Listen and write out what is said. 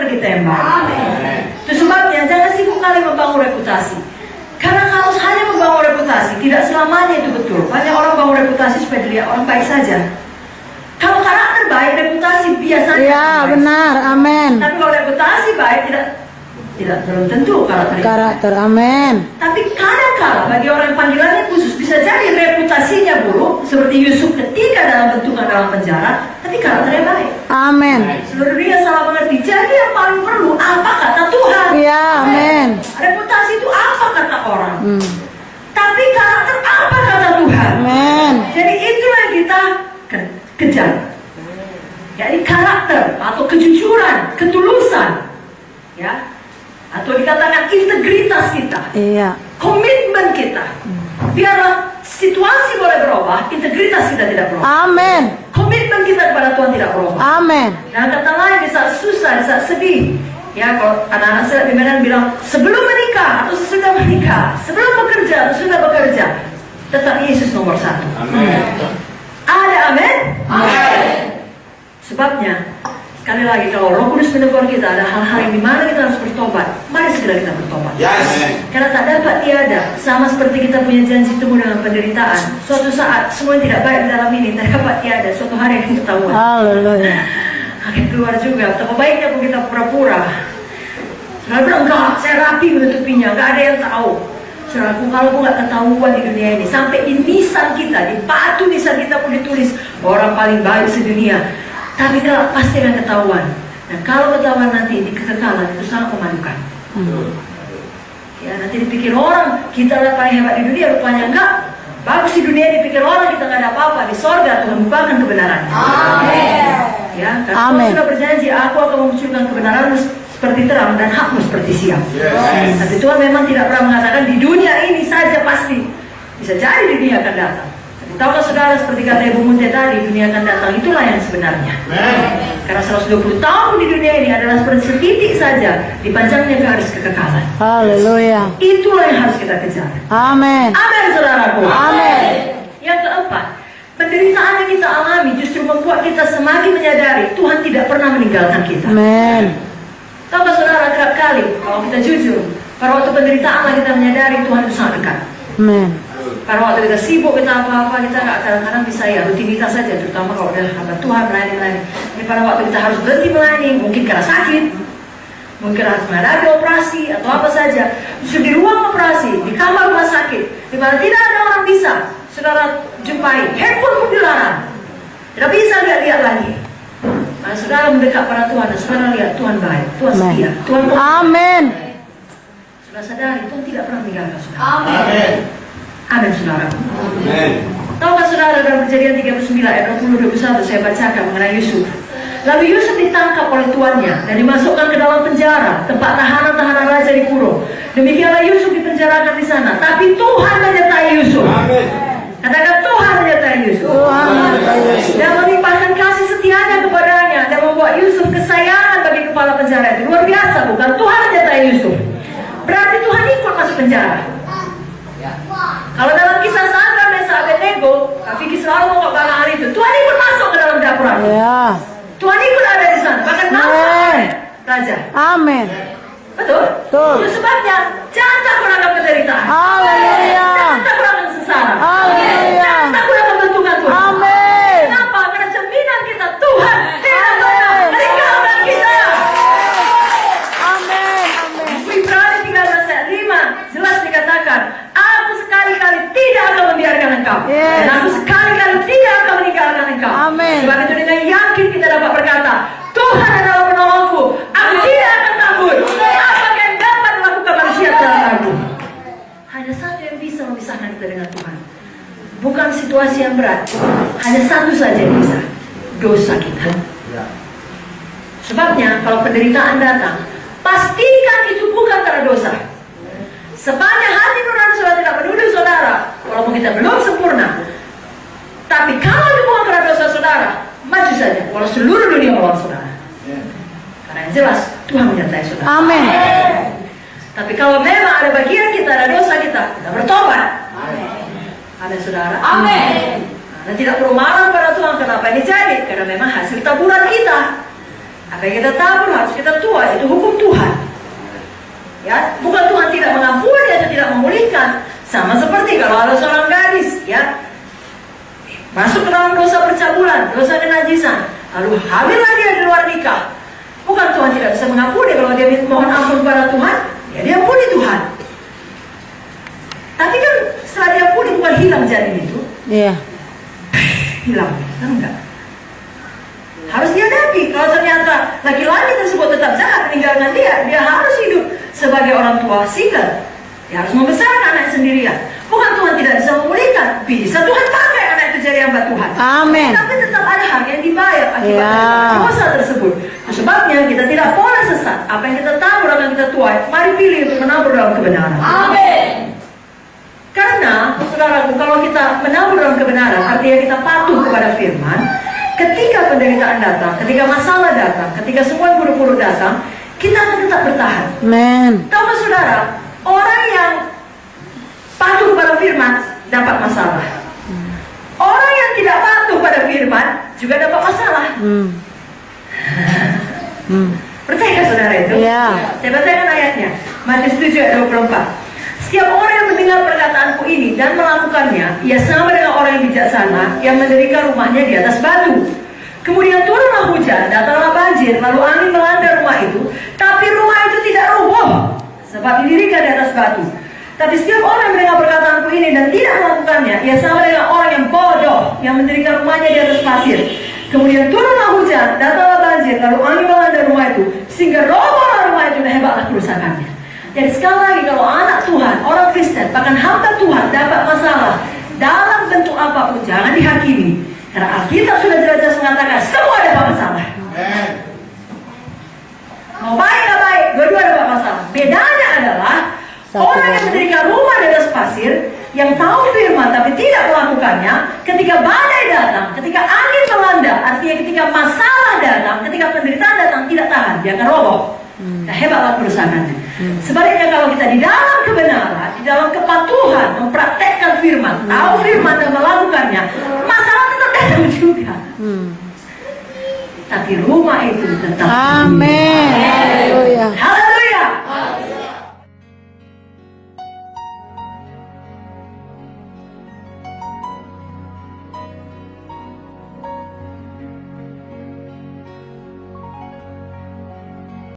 ditembak. Itu sebabnya jangan sibuk kali membangun reputasi. Karena kalau hanya membangun reputasi, tidak selamanya itu betul. Banyak orang bangun reputasi supaya dilihat orang baik saja. Kalau karakter baik, reputasi biasanya. Iya, benar, amin. Tapi kalau reputasi baik, tidak belum tentu karakter, amin. Tapi kadang-kala bagi orang yang panggilannya khusus bisa jadi reputasinya buruk, seperti Yusuf ketika dalam penjara, tapi karakternya baik. Amin. Seluruh dunia salah mengerti. Jadi yang paling perlu apa kata Tuhan? Iya, amin. Reputasi itu apa kata orang? Tapi karakter apa kata Tuhan? Amin. Jadi itulah yang kita kejar. Jadi karakter atau kejujuran, ketulusan, ya, atau dikatakan integritas kita, iya, komitmen kita. Biarlah situasi boleh berubah, integritas kita tidak berubah. Amin. Komitmen kita kepada Tuhan tidak berubah. Amin. Dan kata lain di saat susah, di saat sedih, ya, kalau anak-anak saya di Medan bilang sebelum menikah atau sesudah menikah, sebelum bekerja atau sudah bekerja, tetap Yesus nomor satu. Amin. Ada amin? Amin. Sebabnya, sekali lagi kalau Roh Kudus menegur kita ada hal-hal yang dimana kita harus bertobat, mari segera kita bertobat. Yes. Karena tak dapat tiada, sama seperti kita punya janji temu dengan penderitaan. Suatu saat semua yang tidak baik di dalam ini tak dapat tiada, suatu hari akan ketahuan. Haleluya. Akan keluar juga. Betapa baiknya pun kita pura-pura. Saudara bilang enggak, saya rapi menutupinya, enggak ada yang tahu. Saudaraku, kalau pun nggak ketahuan di dunia ini, sampai di nisan kita, di batu nisan kita pun ditulis orang paling baik sedunia. Tapi kalau pasti akan ketahuan. Nah, kalau ketahuan nanti di kekekalan itu sangat memalukan. Ya, nanti dipikir orang kita adalah paling hebat di dunia, rupanya enggak. Bagus di dunia dipikir orang kita nggak ada apa-apa. Di sorga Tuhan bukakan kebenarannya. Amin. Ya, karena Tuhan sudah berjanji, aku akan memunculkan kebenaranmu seperti terang dan hakmu seperti siang. Yes. Tapi Tuhan memang tidak pernah mengatakan di dunia ini saja pasti. Bisa jadi di dunia akan datang. Tahukah saudara, seperti kata Ibu Munte tadi, dunia akan datang, itulah yang sebenarnya. Karena 120 tahun di dunia ini adalah seperti setitik saja dipanjangnya garis kekekalan. Haleluya. Itulah yang harus kita kejar. Amin. Amin, saudaraku. Amin. Yang keempat, penderitaan yang kita alami justru membuat kita semakin menyadari Tuhan tidak pernah meninggalkan kita. Amin. Tahukah saudara, kerap kali kalau kita jujur, pada waktu penderitaan lah kita menyadari Tuhan itu sangat dekat. Amin. Pada waktu kita sibuk, kita apa-apa, kita nggak kadang-kadang bisa ya rutinitas saja, terutama kalau udah hamba Tuhan melayani. Tapi pada waktu kita harus berhenti melayani, mungkin karena sakit, mungkin harus menghadapi operasi atau apa saja, justru di ruang operasi, di kamar rumah sakit, di mana tidak ada orang bisa saudara jumpai, handphone pun dilarang, tidak bisa lihat-lihat lagi. Nah, saudara mendekat pada Tuhan, dan saudara lihat Tuhan baik, Tuhan setia, Tuhan Amin. Saudara sadari Tuhan tidak pernah meninggalkan saudara. Amin. Amin, saudara. Amin. Tahukah saudara, dalam Kejadian 39 ayat 20-21 saya bacakan mengenai Yusuf. Lalu Yusuf ditangkap oleh tuannya dan dimasukkan ke dalam penjara, tempat tahanan-tahanan raja dikurung. Demikianlah Yusuf dipenjarakan di sana. Tapi Tuhan menyertai Yusuf. Amin. Katakan Tuhan menyertai Yusuf. Tuhan menyertai Yusuf. Dan melimpahkan kasih setianya kepadanya dan membuat Yusuf kesayangan bagi kepala penjara itu. Luar biasa bukan? Tuhan menyertai Yusuf. Berarti Tuhan ikut masuk penjara. Kalau dalam kisah Sandra, Mesa, Abednego, Vicky selalu mau balang hal itu. Tuhan ikut masuk ke dalam dapur. Ya. Tuhan ikut ada di sana. Bahkan nampak raja. Amin. Betul? Betul. Itu sebabnya jangan takut akan penderitaan. Haleluya. Jangan takut akan sengsara. Haleluya. Jangan takut akan bentukan Tuhan. Amin. Kenapa? Karena jaminan kita Tuhan tidak pernah meninggalkan kita. Amin. Amin. Ibrani 13 ayat 5 jelas dikatakan, aku sekali-kali tidak akan membiarkan engkau. Yes. Dan aku sekali-kali tidak akan meninggalkan engkau. Amin. Sebab itu dengan yakin kita dapat berkata, Tuhan adalah penolongku. Aku tidak akan takut. Apa yang dapat melakukan manusia dalam aku? Hanya satu yang bisa memisahkan kita dengan Tuhan. Bukan situasi yang berat. Hanya satu saja yang bisa. Dosa kita. Sebabnya kalau penderitaan datang, pastikan itu bukan karena dosa. Sepanjang hati nurani saudara tidak menuduh saudara, walaupun kita belum sempurna. Tapi kalau itu bukan karena dosa saudara, maju saja, walau seluruh dunia melawan saudara. Karena yang jelas Tuhan menyertai saudara. Amin. Tapi kalau memang ada bagian kita, ada dosa kita bertobat. Ada saudara. Amin. Dan tidak perlu marah pada Tuhan. Kenapa ini jadi? Karena memang hasil taburan kita. Apa yang kita tabur harus kita tuai, itu hukum Tuhan. Ya, bukan Tuhan tidak mengampuni atau tidak memulihkan. Sama seperti kalau ada seorang gadis, ya, masuk ke dalam dosa percabulan, dosa kenajisan, lalu hamillah dia di luar nikah. Bukan Tuhan tidak bisa mengampuni kalau dia mohon ampun kepada Tuhan, ya dia ampuni Tuhan. Tapi kan setelah dia ampuni bukan hilang janin itu. Iya. Hilang, kan enggak? Harus dihadapi. Kalau ternyata laki-laki tersebut tetap jahat meninggalkan dia harus hidup sebagai orang tua single. Dia harus membesarkan anak sendirian. Bukan Tuhan tidak bisa memulihkan, bisa Tuhan pakai anak itu jadi hamba Tuhan. Amin. Tapi tetap ada harga yang dibayar akibat Ya. dosa tersebut. Nah, sebabnya kita tidak boleh sesat. Apa yang kita tabur akan kita tuai. Mari pilih untuk menabur dalam kebenaran. Amin. Karena, saudaraku, kalau kita menabur dalam kebenaran, artinya kita patuh kepada firman. Ketika penderitaan datang, ketika masalah datang, ketika semua yang buruk-buruk datang, kita akan tetap bertahan. Amin. Tahu saudara, orang yang patuh pada firman dapat masalah. Orang yang tidak patuh pada firman juga dapat masalah. Percaya saudara itu? Iya. Saya bacakan ayatnya. Matius 7 ayat 24. Setiap orang yang mendengar perkataanku ini dan melakukannya, ia sama dengan orang yang bijaksana yang mendirikan rumahnya di atas batu. Kemudian turunlah hujan, datanglah banjir, lalu angin melanda rumah itu, tapi rumah itu tidak roboh, sebab didirikan di atas batu. Tapi setiap orang yang mendengar perkataanku ini dan tidak melakukannya, ia sama dengan orang yang bodoh yang mendirikan rumahnya di atas pasir. Kemudian turunlah hujan, datanglah banjir, lalu angin melanda rumah itu, sehingga robohlah rumah itu dan hebatlah kerusakannya. Jadi sekali lagi, kalau anak Tuhan, orang Kristen, bahkan hamba Tuhan dapat masalah dalam bentuk apapun, jangan dihakimi. Karena Alkitab sudah jelas-jelas mengatakan semua dapat masalah. Mau baik nggak baik, dua-dua dapat masalah. Bedanya adalah orang yang mendirikan rumah di atas pasir, yang tahu firman tapi tidak melakukannya, ketika badai datang, ketika angin melanda, artinya ketika masalah datang, ketika penderitaan datang, tidak tahan, dia akan roboh. Nah, hebatlah kerusakannya. Sebaliknya kalau kita di dalam kebenaran, di dalam kepatuhan, mempraktekkan firman, tahu firman dan melakukannya, masalah tetap datang juga. Tapi rumah itu tetap. Amin.